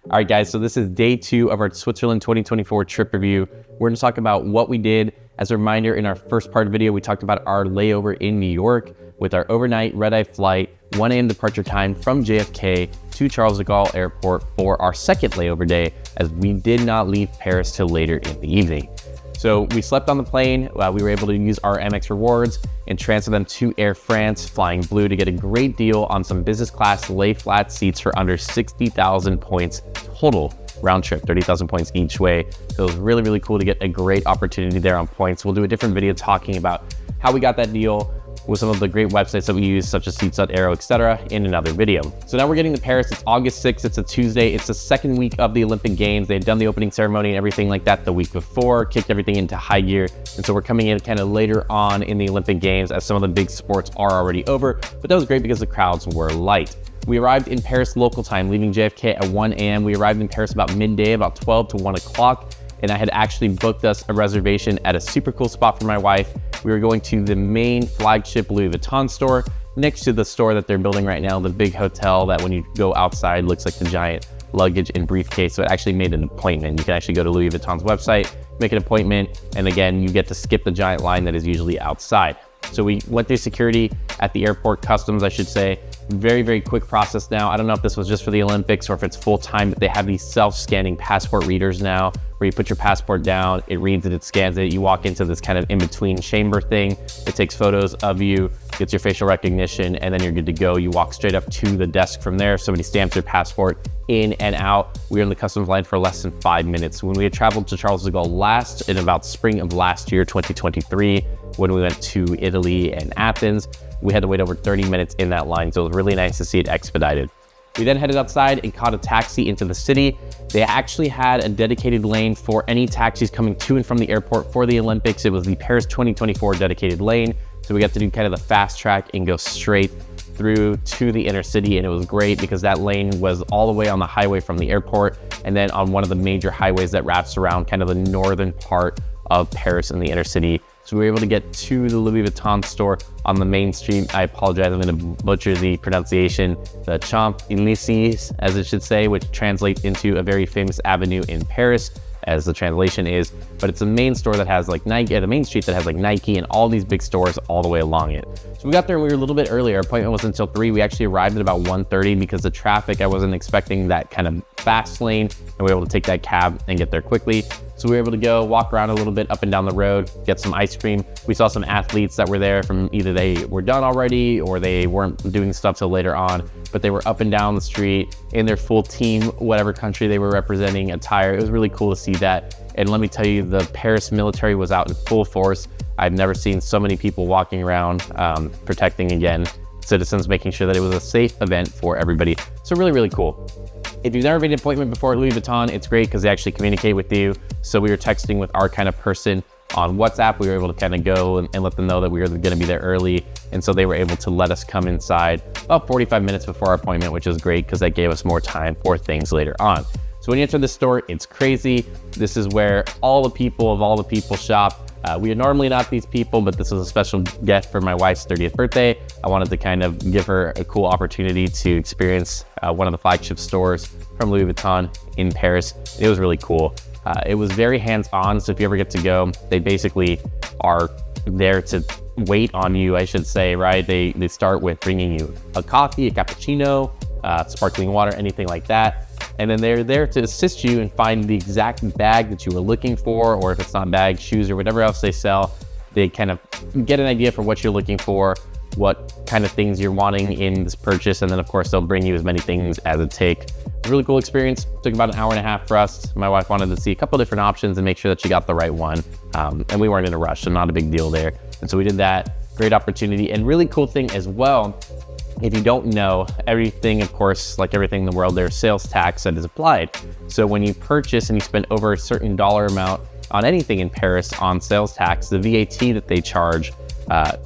All right, guys, so this is day 2 of our Switzerland 2024 trip review. We're gonna talk about what we did. As a reminder, in our first part of the video, we talked about our layover in New York with our overnight red-eye flight, 1 a.m. departure time from JFK to Charles de Gaulle Airport for our second layover day, as we did not leave Paris till later in the evening. So we slept on the plane. We were able to use our Amex rewards and transfer them to Air France Flying Blue to get a great deal on some business class lay flat seats for under 60,000 points total round trip, 30,000 points each way. So it was really, really cool to get a great opportunity there on points. We'll do a different video talking about how we got that deal with some of the great websites that we use, such as Seats.aero, etc., in another video. So now we're getting to Paris. It's August 6th. It's a Tuesday. It's the second week of the Olympic Games. They had done the opening ceremony and everything like that the week before, kicked everything into high gear. And so we're coming in kind of later on in the Olympic Games as some of the big sports are already over. But that was great because the crowds were light. We arrived in Paris local time, leaving JFK at 1 a.m. We arrived in Paris about midday, about 12 to 1 o'clock. And I had actually booked us a reservation at a super cool spot for my wife. We were going to the main flagship Louis Vuitton store next to the store that they're building right now, the big hotel that when you go outside looks like the giant luggage and briefcase. So it actually made an appointment. You can actually go to Louis Vuitton's website, make an appointment, and again, you get to skip the giant line that is usually outside. So we went through security at the airport, customs, I should say. Very, very quick process now. I don't know if this was just for the Olympics or if it's full time, but they have these self-scanning passport readers now where you put your passport down, it reads it, it scans it, you walk into this kind of in-between chamber thing. It takes photos of you, gets your facial recognition, and then you're good to go. You walk straight up to the desk from there. Somebody stamps your passport in and out. We were in the customs line for less than 5 minutes. When we had traveled to Charles de Gaulle last, in about spring of last year, 2023, when we went to Italy and Athens, we had to wait over 30 minutes in that line. So it was really nice to see it expedited. We then headed outside and caught a taxi into the city. They actually had a dedicated lane for any taxis coming to and from the airport for the Olympics. It was the Paris 2024 dedicated lane. So we got to do kind of the fast track and go straight through to the inner city. And it was great because that lane was all the way on the highway from the airport and then on one of the major highways that wraps around kind of the northern part of Paris in the inner city. So we were able to get to the Louis Vuitton store on the main street. I apologize, I'm gonna butcher the pronunciation. The Champs-Élysées, as it should say, which translates into a very famous avenue in Paris, as the translation is. But it's a main store that has like Nike, the main street that has like Nike and all these big stores all the way along it. So we got there and we were a little bit early. Our appointment was until 3. We actually arrived at about 1:30 because the traffic, I wasn't expecting that kind of fast lane, and we were able to take that cab and get there quickly. So we were able to go walk around a little bit up and down the road, get some ice cream. We saw some athletes that were there from either they were done already or they weren't doing stuff till later on, but they were up and down the street in their full team, whatever country they were representing, attire. It was really cool to see that. And let me tell you, the Paris military was out in full force. I've never seen so many people walking around, protecting, again, citizens, making sure that it was a safe event for everybody. So really, really cool. If you've never made an appointment before at Louis Vuitton, it's great because they actually communicate with you. So we were texting with our kind of person on WhatsApp. We were able to kind of go and let them know that we were gonna be there early. And so they were able to let us come inside about 45 minutes before our appointment, which is great because that gave us more time for things later on. So when you enter the store, it's crazy. This is where all the people of all the people shop. We are normally not these people, but this was a special gift for my wife's 30th birthday. I wanted to kind of give her a cool opportunity to experience one of the flagship stores from Louis Vuitton in Paris. It was really cool. It was very hands-on, so if you ever get to go, they basically are there to wait on you, I should say, right? They start with bringing you a coffee, a cappuccino, sparkling water, anything like that. And then they're there to assist you and find the exact bag that you were looking for, or if it's not bag, shoes, or whatever else they sell. They kind of get an idea for what you're looking for, what kind of things you're wanting in this purchase. And then of course, they'll bring you as many things as it takes. Really cool experience. Took about an hour and a half for us. My wife wanted to see a couple different options and make sure that she got the right one. And we weren't in a rush, so not a big deal there. And so we did that. Great opportunity. And really cool thing as well, if you don't know, everything, of course, like everything in the world, there's sales tax that is applied. So when you purchase and you spend over a certain dollar amount on anything in Paris on sales tax, the VAT that they charge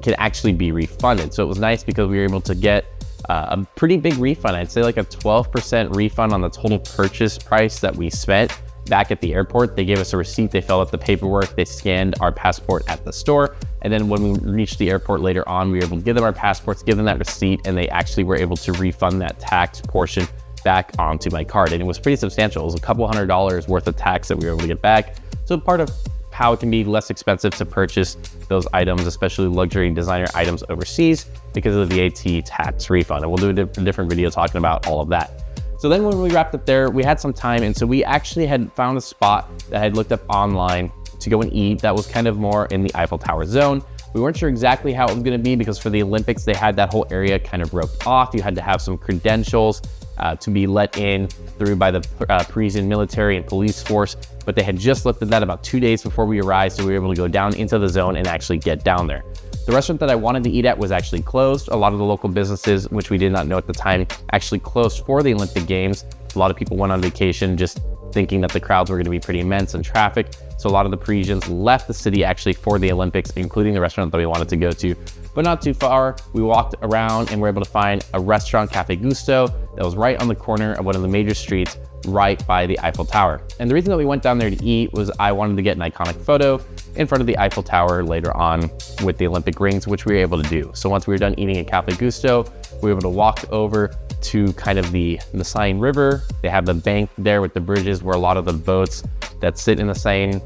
can actually be refunded. So it was nice because we were able to get a pretty big refund. I'd say like a 12% refund on the total purchase price that we spent. Back at the airport, they gave us a receipt, they filled out the paperwork, they scanned our passport at the store. And then when we reached the airport later on, we were able to give them our passports, give them that receipt, and they actually were able to refund that tax portion back onto my card. And it was pretty substantial. It was a couple $100 worth of tax that we were able to get back. So part of how it can be less expensive to purchase those items, especially luxury designer items overseas, because of the VAT tax refund. And we'll do a different video talking about all of that. So then when we wrapped up there, we had some time. And so we actually had found a spot that I had looked up online to go and eat that was kind of more in the Eiffel Tower zone. We weren't sure exactly how it was gonna be because for the Olympics, they had that whole area kind of roped off. You had to have some credentials to be let in through by the Parisian military and police force, but they had just lifted that about 2 days before we arrived, so we were able to go down into the zone and actually get down there. The restaurant that I wanted to eat at was actually closed. A lot of the local businesses, which we did not know at the time, actually closed for the Olympic Games. A lot of people went on vacation just thinking that the crowds were gonna be pretty immense and traffic. So a lot of the Parisians left the city actually for the Olympics, including the restaurant that we wanted to go to. But not too far, we walked around and were able to find a restaurant, Cafe Gusto, that was right on the corner of one of the major streets right by the Eiffel Tower. And the reason that we went down there to eat was I wanted to get an iconic photo in front of the Eiffel Tower later on with the Olympic rings, which we were able to do. So once we were done eating at Cafe Gusto, we were able to walk over to kind of the Seine River. They have the bank there with the bridges where a lot of the boats that sit in the Seine,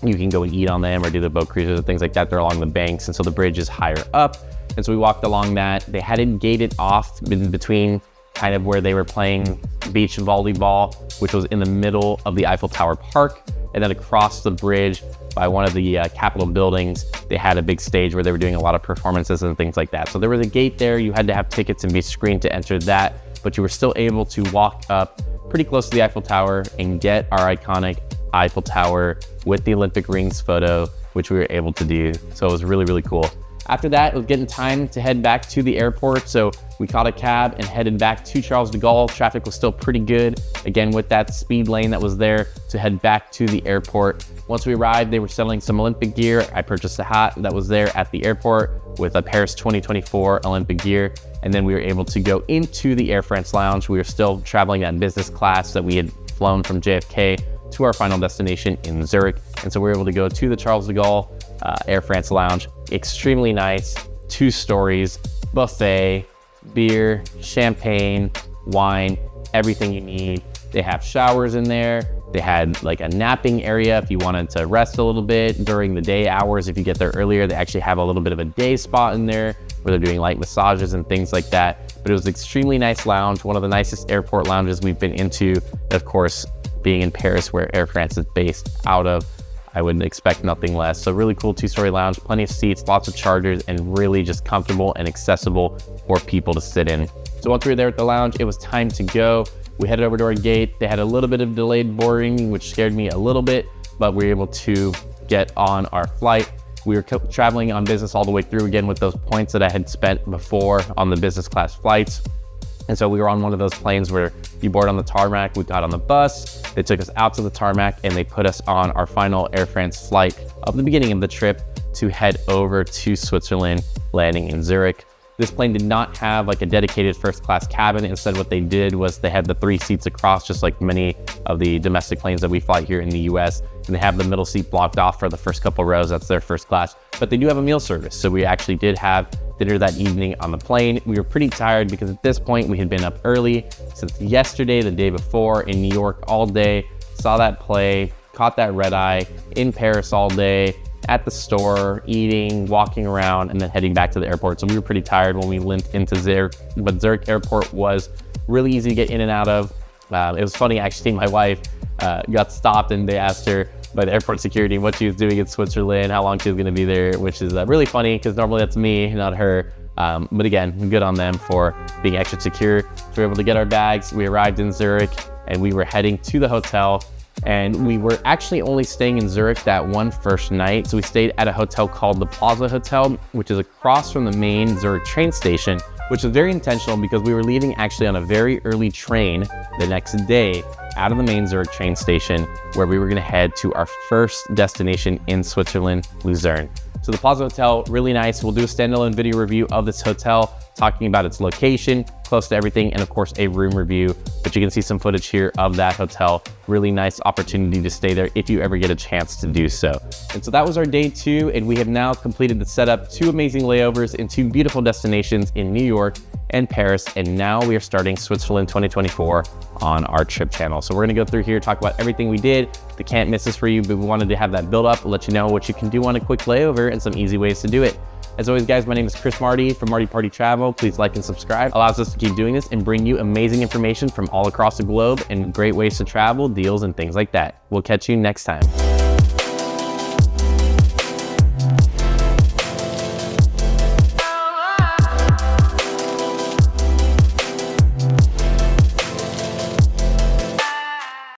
you can go and eat on them or do the boat cruises and things like that. They're along the banks, and so the bridge is higher up. And so we walked along that. They had it gated off in between kind of where they were playing beach volleyball, which was in the middle of the Eiffel Tower Park. And then across the bridge by one of the Capitol buildings, they had a big stage where they were doing a lot of performances and things like that. So there was a gate there. You had to have tickets and be screened to enter that, but you were still able to walk up pretty close to the Eiffel Tower and get our iconic Eiffel Tower with the Olympic rings photo, which we were able to do. So it was really, really cool. After that, it was getting time to head back to the airport. So we caught a cab and headed back to Charles de Gaulle. Traffic was still pretty good, again, with that speed lane that was there to head back to the airport. Once we arrived, they were selling some Olympic gear. I purchased a hat that was there at the airport with a Paris 2024 Olympic gear. And then we were able to go into the Air France lounge. We were still traveling at business class that we had flown from JFK to our final destination in Zurich. And so we were able to go to the Charles de Gaulle Air France lounge. Extremely nice, 2 stories, buffet, beer, champagne, wine, everything you need. They have showers in there. They had like a napping area if you wanted to rest a little bit during the day hours. If you get there earlier, they actually have a little bit of a day spot in there where they're doing light massages and things like that. But it was an extremely nice lounge, one of the nicest airport lounges we've been into. Of course, being in Paris where Air France is based out of, I would expect nothing less. So really cool 2-story lounge, plenty of seats, lots of chargers, and really just comfortable and accessible for people to sit in. So once we were there at the lounge, it was time to go. We headed over to our gate. They had a little bit of delayed boarding, which scared me a little bit, but we were able to get on our flight. We were traveling on business all the way through, again, with those points that I had spent before on the business class flights. And so we were on one of those planes where you board on the tarmac. We got on the bus, they took us out to the tarmac, and they put us on our final Air France flight of the beginning of the trip to head over to Switzerland, landing in Zurich. This plane did not have like a dedicated first class cabin. Instead, what they did was they had the 3 seats across, just like many of the domestic planes that we fly here in the US. And they have the middle seat blocked off for the first couple rows. That's their first class. But they do have a meal service. So we actually did have dinner that evening on the plane. We were pretty tired because at this point we had been up early since yesterday, the day before, in New York all day, saw that play, caught that red eye in Paris all day, at the store, eating, walking around, and then heading back to the airport. So we were pretty tired when we limped into Zurich, but Zurich airport was really easy to get in and out of. It was funny, actually, my wife got stopped and they asked her by the airport security what she was doing in Switzerland, how long she was gonna be there, which is really funny because normally that's me, not her. But again, good on them for being extra secure. So we were able to get our bags. We arrived in Zurich and we were heading to the hotel. And we were actually only staying in Zurich that one first night. So we stayed at a hotel called the Plaza Hotel, which is across from the main Zurich train station, which was very intentional because we were leaving actually on a very early train the next day out of the main Zurich train station, where we were gonna head to our first destination in Switzerland, Lucerne. So the Plaza Hotel, really nice. We'll do a standalone video review of this hotel, talking about its location, close to everything, and of course a room review. But you can see some footage here of that hotel. Really nice opportunity to stay there if you ever get a chance to do so. And so that was our day 2, and we have now completed the setup, 2 amazing layovers in 2 beautiful destinations in New York and Paris, and now we are starting Switzerland 2024 on our trip channel. So we're gonna go through here, talk about everything we did, the can't misses for you, but we wanted to have that build up, let you know what you can do on a quick layover and some easy ways to do it. As always, guys, my name is Chris Marti from Marti Party Travel. Please like and subscribe. Allows us to keep doing this and bring you amazing information from all across the globe and great ways to travel, deals, and things like that. We'll catch you next time.